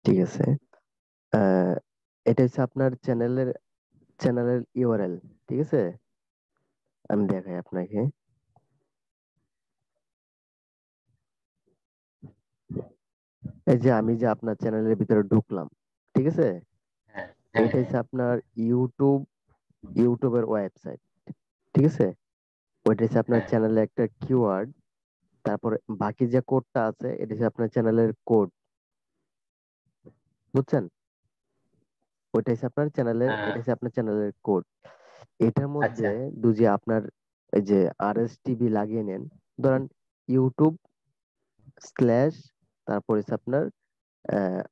ঠিক আছে। আহ, এটা হচ্ছে আপনার চ্যানেলের ইউআরএল। ঠিক আছে, আমি দেখাই আপনাকে। এই যে আমি যে আপনার চ্যানেলের ভিতরে ঢুকলাম, ঠিক আছে, হ্যাঁ হ্যাঁ এটা হ্যাঁ। হচ্ছে আপনার ইউটিউবের ওয়েবসাইট। ঠিক আছে, ওইটা হচ্ছে আপনার হ্যাঁ চ্যানেলে একটা কিওয়ার্ড। তারপরে বাকি যে কোডটা আছে এটা হচ্ছে আপনার চ্যানেলের কোড, বুঝছেন? হ্যাঁ। এটা হচ্ছে আপনার চ্যানেলের কোড। এটার মধ্যে আচ্ছা। যদি আপনার এই যে আরএসটিভি লাগিয়ে নেন, ধরেন ইউটিউব স্ল্যাশ, তারপর হচ্ছে আপনার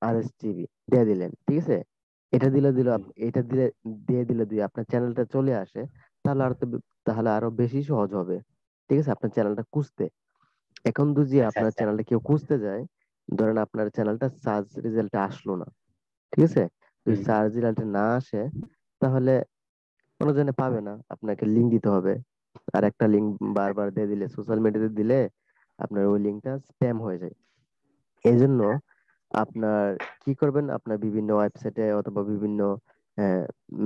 আরএসটিভি দিয়ে দিলেন, ঠিক আছে। হুম। এটা দিয়ে দিলে যদি আপনার চ্যানেলটা চলে আসে, তাহলে আরো বেশি সহজ হবে, ঠিক আছে, আপনার চ্যানেলটা খুঁজতে। এখন যদি আচ্ছা আপনার আচ্ছা। চ্যানেলটা কেউ খুঁজতে যায়, ধরেন আপনার চ্যানেলটা সার্চ রেজাল্টে আসলো না, ঠিক আছে, যদি হুম। সার্চ রেজাল্টে না আসে, তাহলে কোনো জনে পাবে না, আপনাকে লিঙ্ক দিতে হবে। আর একটা লিঙ্ক আচ্ছা। বারবার দিয়ে দিলে, সোশ্যাল মিডিয়াতে দিলে আপনার ওই লিঙ্কটা স্প্যাম হয়ে যায়। এই জন্য আপনার কি করবেন, আপনার বিভিন্ন ওয়েবসাইটে অথবা বিভিন্ন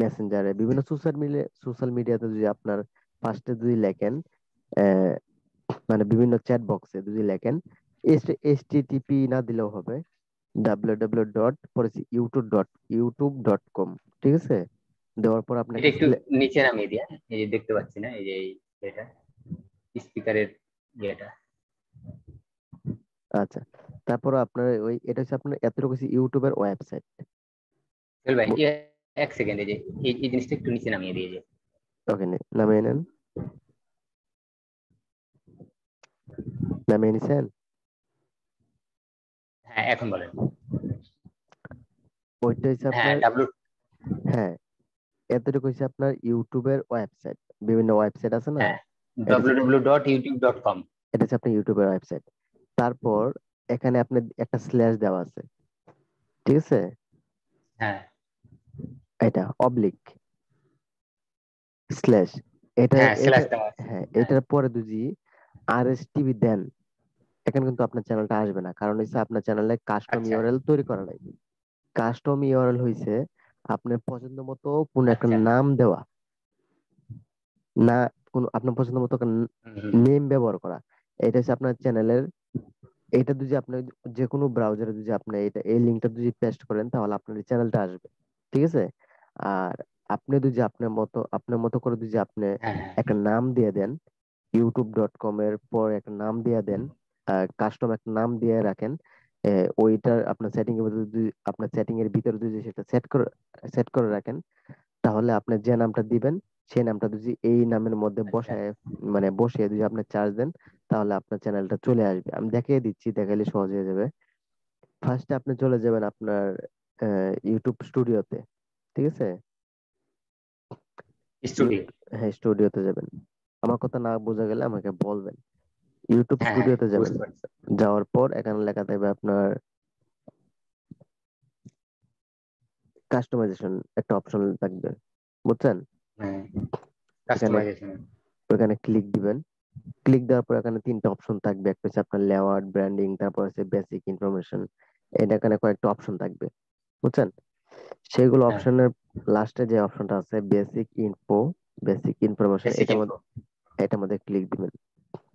মেসেঞ্জারে, বিভিন্ন সোশ্যাল মিডিয়াতে যদি আপনার ফার্স্টে যদি লেখেন, আহ, মানে বিভিন্ন চ্যাট বক্সে যদি লেখেন, এইচটিটিপি না দিলেও হবে, www. পরে ইউটিউব.com, ঠিক আছে, দেওয়ার পর এটা আপনাকে একটু নিচে নামিয়ে দিয়া, এই যে দেখতে পাচ্ছি না, এই যে এটা স্পিকারের ইয়েটা। আচ্ছা, তারপর আপনার এটা হচ্ছে আপনার এতটুকু হচ্ছে ইউটিউবের ওয়েবসাইট। চল ভাই, এক সেকেন্ড, এই যে এই জিনিসটা একটু নিচে নামিয়ে দিয়ে যে। ওকে, নামিয়ে নেন। নামিয়ে নিছেন? হ্যাঁ এখন বলেন। ওইটা হচ্ছে হ্যাঁ আপনার, ডাব্লু। হ্যাঁ, এতটুকু হচ্ছে আপনার ইউটিউবের ওয়েবসাইট। বিভিন্ন ওয়েবসাইট আছে না, হ্যাঁ, এটা হচ্ছে www.youtube.com। এটা হচ্ছে আপনার ইউটিউবের ওয়েবসাইট। তারপর এখানে আপনার একটা স্ল্যাশ দেওয়া আছে, ঠিক আছে, হ্যাঁ এটা অবলিক স্ল্যাশ, এটা হ্যাঁ, এটা স্ল্যাশ দেওয়া আছে। হ্যাঁ, হ্যাঁ। এটার পরে যদি আরএসটিভি দেন, এখানে কিন্তু আপনার চ্যানেলটা আসবে না, কারণ হচ্ছে আপনার চ্যানেলে কাস্টম আচ্ছা ইউআরএল তৈরি করা নাই। কাস্টম ইউআরএল হইছে আপনার পছন্দ মতো কোন একটা আচ্ছা। নাম দেওয়া, না কোন আপনার পছন্দ মতো হুম হুম। নেম ব্যবহার করা। এটা হচ্ছে আপনার চ্যানেলের, এটা যদি আপনি যে কোনো ব্রাউজারে যদি আপনি এই লিঙ্কটা যদি পেস্ট করেন, তাহলে আপনার চ্যানেলটা আসবে, ঠিক আছে। আর আপনি যদি আপনার মতো করে যদি আপনি হ্যাঁ হ্যাঁ। একটা নাম দিয়ে দেন, youtube.com এর পর একটা নাম দিয়ে দেন, কাস্টম একটা নাম দিয়ে রাখেন, ওইটার আপনার সেটিং এর ভিতরে যদি সেটা সেট করে রাখেন, তাহলে আপনি যে নামটা দিবেন, সেই নামটা যদি এই নামের মধ্যে আচ্ছা বসিয়ে যদি আপনি চার্জ দেন, তাহলে আপনার চ্যানেলটা চলে আসবে। আমি দেখিয়ে দিচ্ছি, দেখাইলে সহজ হয়ে যাবে। ফার্স্টে আপনি চলে যাবেন আপনার ইউটিউব স্টুডিওতে, ঠিক আছে। ইউ- স্টুডিও। হ্যাঁ, স্টুডিওতে যাবেন। আমার কথা না বোঝা গেলে আমাকে বলবেন। ইউটিউব হ্যাঁ হ্যাঁ, স্টুডিওতে যাবেন। বুঝতে পারছি। যাওয়ার পর এখানে লেখা থাকবে আপনার কাস্টমাইজেশন, একটা অপশন থাকবে, বুঝছেন? হ্যাঁ, এখানে কাস্টমাইজেশন। ওখানে ক্লিক দিবেন। ক্লিক দেওয়ার পর এখানে তিনটা অপশন থাকবে, একটা হচ্ছে আপনার লেআউট, ব্র্যান্ডিং, তারপর হচ্ছে বেসিক ইনফরমেশন। এটা এখানে কয়েকটা অপশন থাকবে, বুঝছেন? সেগুলো হ্যাঁ, অপশনের লাস্টে যে অপশনটা আছে, বেসিক ইনফরমেশন, বেসিক ইনফো। এটার মধ্যে ক্লিক দিবেন।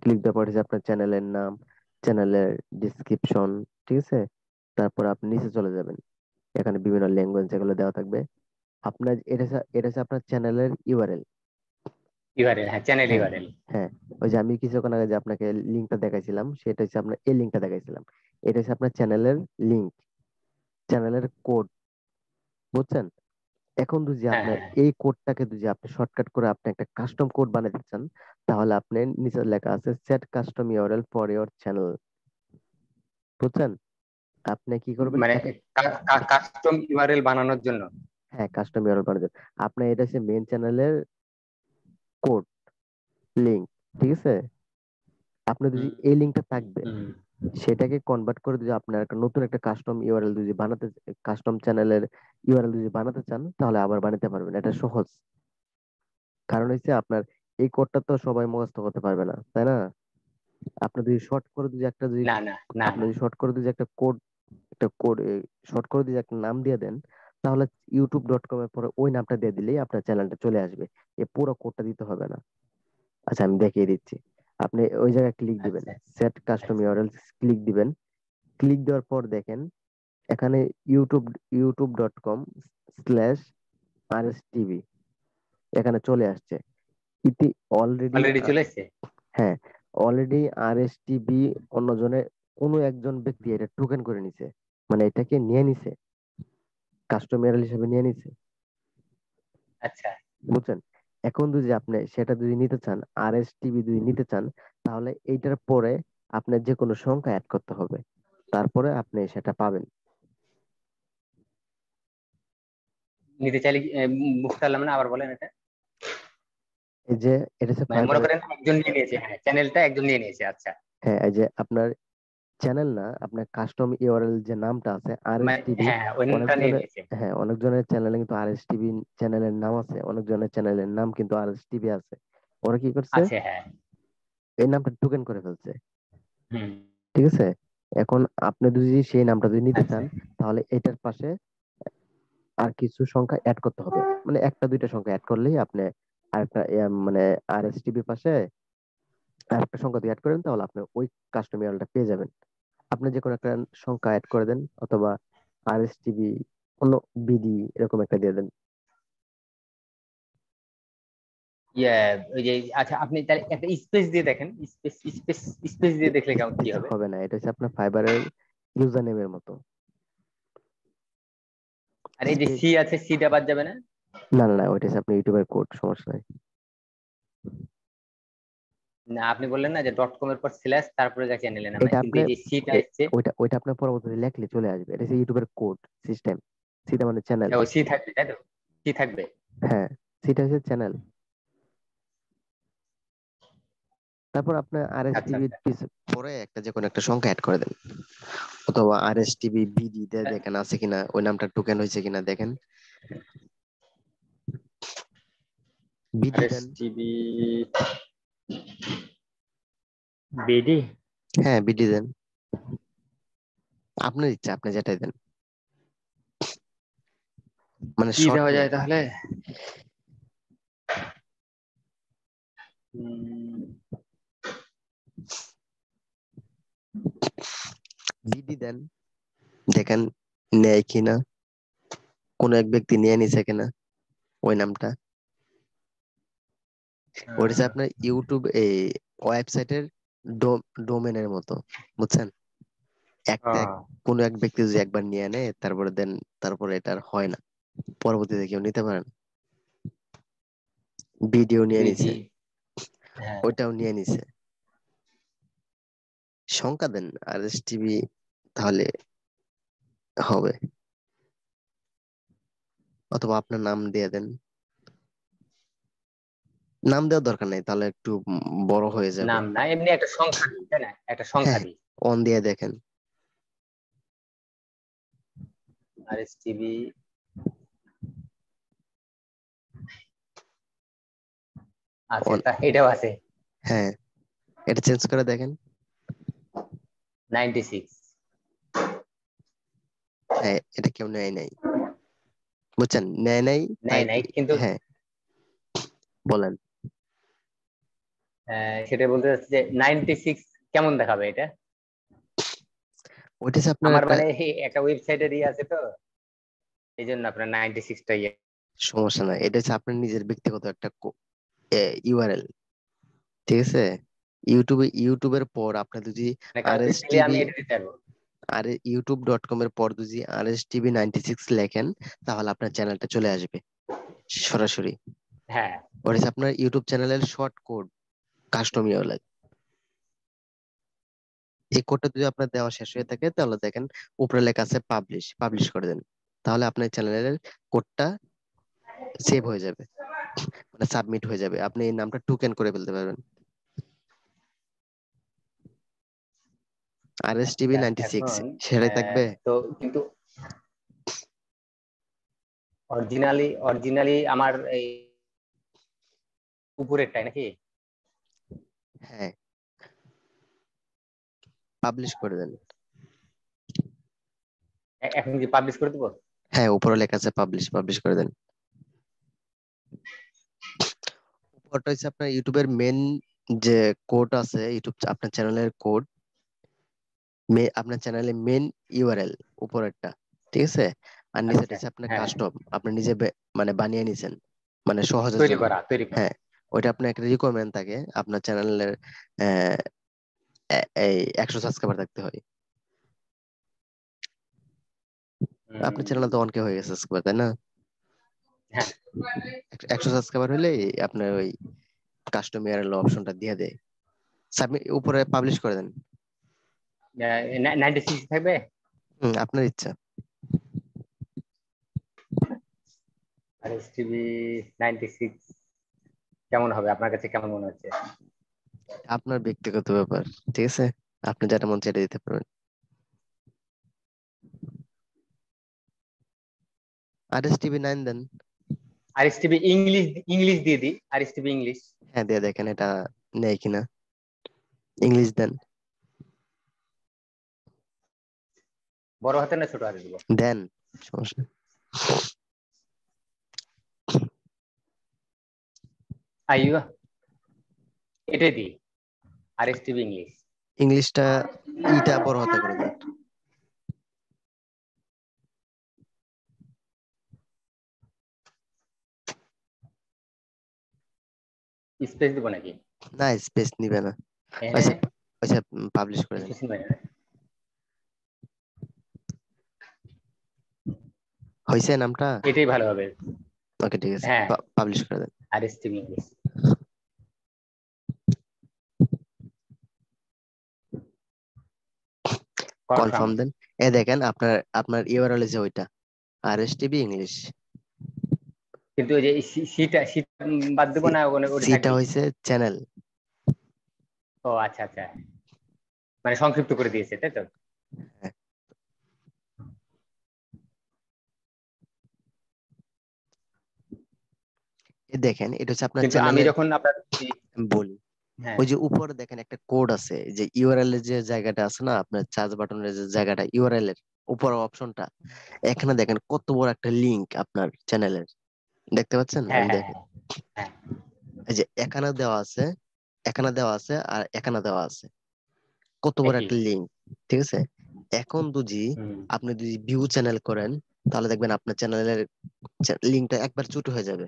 ক্লিক দেওয়ার পর হচ্ছে আপনার চ্যানেলের নাম, চ্যানেলের ডিসক্রিপশন, ঠিক আছে। তারপর আপনি নিচে চলে যাবেন, এখানে বিভিন্ন ল্যাঙ্গুয়েজ যেগুলো দেওয়া থাকবে। এটা হচ্ছে আপনার চ্যানেলের ইউআরএল। ইউআরএল, হ্যাঁ চ্যানেল হ্যাঁ, ইউআরএল। হ্যাঁ, ওই যে আমি কিছুক্ষণ আগে যে আপনাকে লিঙ্কটা দেখাইছিলাম, সেটা হচ্ছে আপনার এই লিঙ্কটা দেখাইছিলাম। এটা হচ্ছে আপনার চ্যানেলের লিঙ্ক, চ্যানেলের কোড, বুঝছেন? এখন যদি হ্যাঁ আপনার হ্যাঁ এই কোডটাকে যদি আপনি শর্টকাট করে আপনি একটা কাস্টম কোড বানাতে চান, তাহলে আপনি নিচে লেখা আছে set custom URL for your channel, বুঝছেন? আপনি কি করবেন মানে কাস্টম ইউআরএল বানানোর জন্য। হ্যাঁ, কাস্টম ইউআরএল বানাবেন। আপনার এটা হচ্ছে মেন চ্যানেলের কোড, লিঙ্ক, ঠিক আছে। আপনার যদি হুম এই লিঙ্কটা থাকবে, হুম। সেটাকে কনভার্ট করে যদি আপনার নতুন একটা কাস্টম চ্যানেলের ইউআরএল যদি বানাতে চান, তাহলে আবার বানাতে পারবেন। এটা সহজ। কারণ হচ্ছে আপনার এই কোডটা তো সবাই মুখস্থ করতে পারবে না, তাই না? আপনি যদি শর্ট করে যদি একটা যদি না না না আপনি না। যদি শর্ট করে যদি একটা কোড একটা কোড শর্ট করে দিয়ে একটা নাম দিয়ে দেন, তাহলে youtube.com এর পরে ওই নামটা দিয়ে দিলেই আপনার চ্যানেলটা চলে আসবে। এই পুরো কোডটা দিতে হবে না। আচ্ছা আমি দেখিয়ে দিচ্ছি। আপনি ওই জায়গায় ক্লিক দিবেন, আচ্ছা সেট কাস্টম আচ্ছা ইউআরএল ক্লিক দিবেন। ক্লিক দেওয়ার পর দেখেন এখানে youtube.com/rstv এখানে চলে আসছে। ইতি অলরেডি, অলরেডি চলে এসেছে। হ্যাঁ, অলরেডি আরএসটিবি অন্যজনের কোনো একজন ব্যক্তি এটা টোকেন করে নিছে, মানে এটাকে নিয়ে নিছে, কাস্টমার হিসেবে নিয়ে নিছে। আচ্ছা বুঝছেন? এখন যদি আপনি সেটা যদি নিতে চান, আরএসটিবি যদি নিতে চান, তাহলে এইটার পরে আপনার যে কোনো সংখ্যা অ্যাড করতে হবে, তারপরে আপনি সেটা পাবেন। নিতে চাইলে বুঝতে পারলাম না, আবার বলেন এটা। এই যে এটা হচ্ছে মানে মনে ফাইবারের, করেন একজন নিয়ে নিয়েছে, হ্যাঁ চ্যানেলটা একজন নিয়ে নিয়েছে, আচ্ছা। হ্যাঁ এই যে আপনার চ্যানেল না, আপনার কাস্টম ইউআরএল যে নামটা আছে মানে আরএসটিভি, হ্যাঁ ওই নামটা নিয়ে অনেকজনের, নিয়েছে। হ্যাঁ অনেকজনের চ্যানেলে কিন্তু আরএসটিভি চ্যানেলের নাম আছে, অনেকজনের চ্যানেলের নাম কিন্তু আরএসটিভি আছে। ওরা কি করছে, আছে হ্যাঁ। এই নামটা টোকেন করে ফেলছে। হুম। ঠিক আছে? এখন আপনি যদি সেই নামটা যদি নিতে আচ্ছা চান, তাহলে এটার পাশে আর কিছু সংখ্যা অ্যাড করতে হবে, মানে একটা দুইটা সংখ্যা অ্যাড করলেই আপনি আরেকটা মানে আরএসটিভি পাশে আরেকটা সংখ্যা দিয়ে অ্যাড করেন, তাহলে আপনি ওই কাস্টম ইউআরএলটা পেয়ে যাবেন। আপনি যে কোনো একটা সংখ্যা অ্যাড করে দেন, অথবা আরএসটিভি অন্য বিডি এরকম একটা দিয়ে দেন। ইয়ে ওই যে, আচ্ছা আপনি তাহলে একটা স্পেস দিয়ে দেখেন, স্পেস স্পেস স্পেস দিয়ে দেখলে কেমন কি স্পেস হবে? হবে না, এটা হচ্ছে আপনার ফাইবারের ইউজার নেমের মতো। আর এই যে স্পেস, সি আছে, সিটা বাদ যাবে না? না না না, ওইটা হচ্ছে আপনার ইউটিউবের কোড, সমস্যা নাই। না আপনি বললেন না যে ডট কম এর পর স্ল্যাশ তারপরে যা চ্যানেলের নাম, এটা কিন্তু আপনি এই যে সিটা এসছে। ওইটা ওইটা আপনার পরবর্তীতে লেখলে চলে আসবে, এটা হচ্ছে ইউটিউবের কোড সিস্টেম। সিটা মানে চ্যানেল। ও সি থাকবে তাই তো, সি থাকবে। হ্যাঁ, সিটা হচ্ছে চ্যানেল। তারপর আপনার আচ্ছা আরএসটিভি আচ্ছা। পরে একটা যে কোনো একটা সংখ্যা অ্যাড করে দেন, অথবা আরএসটিভি বিডি দেখেন আছে কিনা, ওই নামটা টোকেন হয়েছে কিনা দেখেন, বিডি আর এস দেন। TV BD. হ্যাঁ বিডি দেন, আপনার ইচ্ছা, আপনি যেটাই দেন, মানে কি শর্ট দেওয়া নেম। যায় তাহলে? উম, বিডি দেন, দেখেন নেয় কিনা, কোন এক ব্যক্তি নিয়ে নিছে কিনা ওই নামটা। ওটা হচ্ছে আহ, আপনার ইউটিউব এই ওয়েবসাইটের ডোমেনের মতো, বুঝছেন? একটা আহ, কোন এক ব্যক্তি যদি একবার নিয়ে নেয়, তারপরে দেন, তারপরে এটা আর হয় না, পরবর্তীতে কেউ নিতে পারে না। ভিডিও নিয়ে বিডি নিছে, হ্যাঁ। ওইটাও নিয়ে নিছে। সংখ্যা দেন আর এস টিভি, তাহলে হবে, অথবা আপনার নাম দিয়ে দেন। নাম দেওয়ার দরকার নেই, তাহলে একটু বড় হয়ে যাবে। নাম না, এমনি একটা সংখ্যা দিই তাই না, একটা সংখ্যা হ্যাঁ, দিই। অন দিয়ে দেখেন। আর এস টিভি। আছে অন, তা, এটাও আছে। হ্যাঁ, এটা চেঞ্জ করে দেখেন। 96। হ্যাঁ, এটা কেউ নেয় নাই, বুঝছেন? নেয় নাই তাই। নেয় নাই কিন্তু হ্যাঁ, বলেন। সেটা বলতে চাচ্ছি যে 96 কেমন দেখাবে এটা? ওইটা হচ্ছে আপনার আমার একটা মানে একটা ওয়েবসাইটের ইয়ে আছে তো, এই জন্য আপনার 96টা ইয়ে। সমস্যা নাই, এটা হচ্ছে আপনার নিজের ব্যক্তিগত একটা ইউআরএল। ঠিক আছে? ইউটিউবের পর আপনি যদি মানে আর কাউকে এস দিলে আমি টিভি, এটা দিতে পারবো। আর youtube.com এর পর যদি RSTV96 লেখেন, তাহলে আপনার চ্যানেলটা চলে আসবে সরাসরি। হ্যাঁ ওটা হচ্ছে আপনার ইউটিউব চ্যানেলের শর্ট কোড, কাস্টম ইউআরএল। এই কোডটা যদি আপনার দেওয়া শেষ হয়ে থাকে, তাহলে দেখেন উপরে লেখা আছে পাবলিশ, পাবলিশ করে দেন, তাহলে আপনার চ্যানেলের কোডটা সেভ হয়ে যাবে, মানে সাবমিট হয়ে যাবে, আপনি এই নামটা টোকেন করে ফেলতে পারবেন। RSTV আচ্ছা 96 এখন সেটাই থাকবে। তো কিন্তু অরিজিনালি আমার এই উপরেরটাই নাকি? হ্যাঁ, পাবলিশ করে দেন। এখন কি পাবলিশ করে দেবো? হ্যাঁ, উপরে লেখা আছে পাবলিশ করে দেন। উপরটা হচ্ছে আপনার ইউটিউবের মেন যে কোড আছে, ইউটিউব আপনার চ্যানেলের কোড, আপনার চ্যানেলের মেন ইউআরএল উপরেরটা, ঠিক আছে। আর নিচেটা আচ্ছা, হচ্ছে আপনার হ্যাঁ, কাস্টম, আপনি নিজে মানে বানিয়ে নিছেন, মানে সহজের তৈরি জন্য। করা, তৈরি করা। হ্যাঁ, ওইটা আপনার একটা রিকোয়ারমেন্ট থাকে, আপনার চ্যানেলের এই 100 সাবস্ক্রাইবার থাকতে হয়। আপনার চ্যানেল তো অনেকে হয়ে গেছে সাবস্ক্রাইবার, তাই না? হ্যাঁ, 100 সাবস্ক্রাইবার হলে আপনার ওই কাস্টম ইউআরএল অপশনটা দিয়ে দেয়, সাবমিট উপরে পাবলিশ করে দেন। 96 থাকবে। আপনার ইচ্ছা। আর এস টিভি 96 কেমন হবে আপনার কাছে, কেমন মনে হচ্ছে? আপনার ব্যক্তিগত ব্যাপার, ঠিক আছে, আপনি যেটা মন চাই দিতে পারবেন। আর এস টিভি 9 দেন। আর এস টিভি ইংলিশ, ইংলিশ দিয়ে দিই, আর এস টিভি ইংলিশ। হ্যাঁ, দিয়ে দেখেন এটা নেই কিনা, ইংলিশ দেন। বড় হাতে না ছোট হাতে দিব? দেন, সমস্যা নেই। আইয়ো, এটাই দিই, আর এস টিভি ইংলিশ। ইংলিশটা ইটা বড় হাতে করে দেন। স্পেস দিব নাকি? না, স্পেস নিবে না। এখানে আচ্ছা, আচ্ছা, পাবলিশ করে দেন। স্পেস নিবে না। হয়েছে নামটা? এটাই ভালো হবে। ওকে, ঠিক আছে, হ্যাঁ, পাবলিশ করে দেন। আর S TV English confirm. Confirm দেন। দেখেন আপনার আপনার ইউআরএল যে ওইটা আর এস টিভি ইংলিশ। কিন্তু ওই যে সিটা সিটা বাদ দেবো না, ওখানে ওটা সিটা থাকবে? হয়েছে চ্যানেল। ও আচ্ছা আচ্ছা, মানে সংক্ষিপ্ত করে দিয়েছে তাই তো? দেখেন এটা হচ্ছে আপনার কিন্তু আমি চ্যানেলের, যখন আপনার বলি, হ্যাঁ, ওই যে উপরে দেখেন একটা কোড আছে, যে ইউআরএল এর যে জায়গাটা আছে না, আপনার সার্চ বাটনের যে জায়গাটা ইউআরএল এর উপর অপশনটা, এখানে দেখেন কত বড় একটা লিংক আপনার চ্যানেলের, দেখতে পাচ্ছেন? হ্যাঁ, আমি হ্যাঁ, দেখেন, হ্যাঁ, এই যে এখানে দেওয়া আছে, এখানে দেওয়া আছে, আর এখানে দেওয়া আছে, কত বড় একই। একটা লিংক, ঠিক আছে। এখন যদি হুম, আপনি যদি ভিউ চ্যানেল করেন, তাহলে দেখবেন আপনার চ্যানেলের লিংকটা একবার ছোট হয়ে যাবে।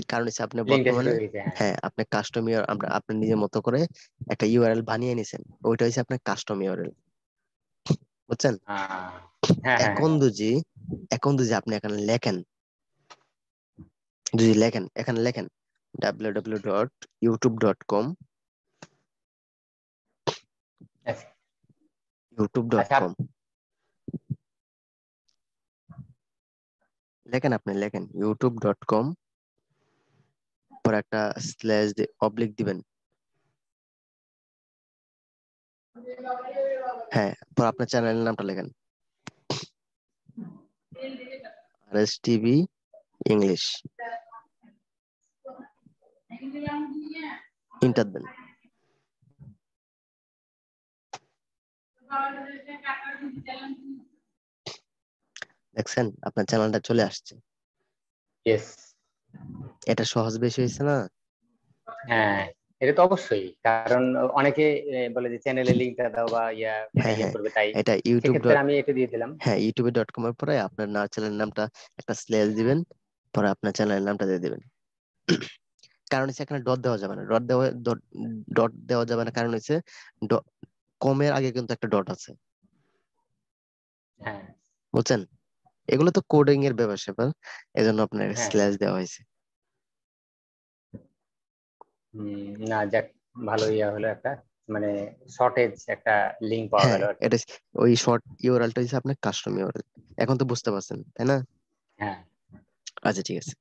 কারণ হচ্ছে আপনি লিঙ্কটা শুরু বর্তমানে, হয়ে গেছে, হ্যাঁ। হ্যাঁ, আপনি কাস্টম আপনার নিজের মতো করে একটা ইউআরএল বানিয়ে নিছেন, ওইটা হচ্ছে আপনার কাস্টম ইউআরএল, বুঝছেন? হ্যাঁ, হ্যাঁ, এখন যদি এখন যদি আপনি এখানে লেখেন, যদি লেখেন, এখানে লেখেন www.youtube.com, আচ্ছা আচ্ছা। youtube.com লেখেন, আপনি লেখেন youtube.com, পর একটা স্ল্যাশ অবলিক দিবেন। হ্যাঁ, পর আপনার চ্যানেলের নামটা লেখেন, আর এস টিভি ইংলিশ, ইন্টার দেন। দেখছেন আপনার চ্যানেলটা চলে আসছে। ইয়েস। এটা সহজ বেশি হয়েছে না? হ্যাঁ, এটা তো অবশ্যই, কারণ অনেকে বলে যে চ্যানেলের লিঙ্কটা দাও বা এটা হ্যাঁ, হ্যাঁ, করবে, তাই এটা ইউটিউব সেক্ষেত্রে আমি এটা দিয়ে দিলাম। হ্যাঁ, youtube.com এর পরে আপনার চ্যানেলের নামটা একটা স্ল্যাশ দিবেন, পরে আপনার চ্যানেলের নামটা দিয়ে দিবেন। কারণ হচ্ছে এখানে ডট দেওয়া যাবে না, ডট দেওয়া যাবে না, কারণ হচ্ছে কমের আগে কিন্তু একটা ডট আছে, হ্যাঁ, বুঝছেন? এগুলো তো কোডিং এর ব্যাপার স্যাপার, এজন্য আপনার হ্যাঁ, হ্যাঁ। স্ল্যাশ দেওয়া হয়েছে। না যাক, ভালো হলো একটা, মানে শর্টেজ একটা লিঙ্ক পাওয়া হ্যাঁ, গেল আর কি। এটা ওই শর্ট ইউআরএলটা হচ্ছে আপনার কাস্টম ইউআরএল। এখন তো বুঝতে পারছেন, তাই না? হ্যাঁ। আচ্ছা, ঠিক আছে।